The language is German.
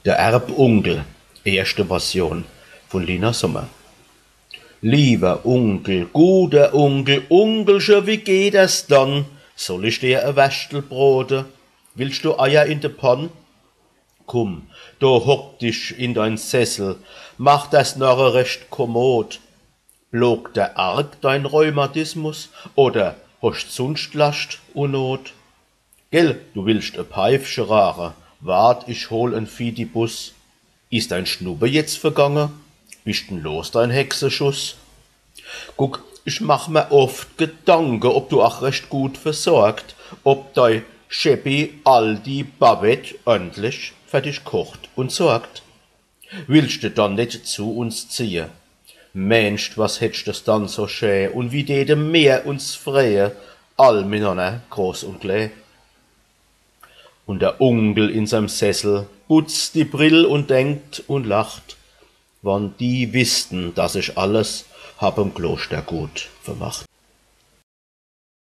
Der Erbonkel, erste Version von Lina Sommer. Lieber Onkel, guter Onkel, Onkelchen, wie geht es dann? Soll ich dir ein Wäschtel brote? Willst du Eier in de Pann? Komm, do hock dich in dein Sessel, mach das noch recht kommod. Blog der arg dein Rheumatismus oder hast sonst Last und Not? Gell, du willst e Pfeifsche rauchen, wart, ich hol en Fidibus. Ist dein Schnuppe jetzt vergangen? Bist denn los dein Hexenschuss? Guck, ich mach mir oft Gedanken, ob du auch recht gut versorgt, ob dei Scheppi Aldi Babette ordentlich für dich kocht und sorgt. Willst du dann nicht zu uns ziehen? Mensch, was hättst das dann so schön und wie täte mehr uns freie, all miteinander groß und klein. Und der Onkel in seinem Sessel putzt die Brill und denkt und lacht, wann die wüssten, dass ich alles hab im Kloster gut vermacht.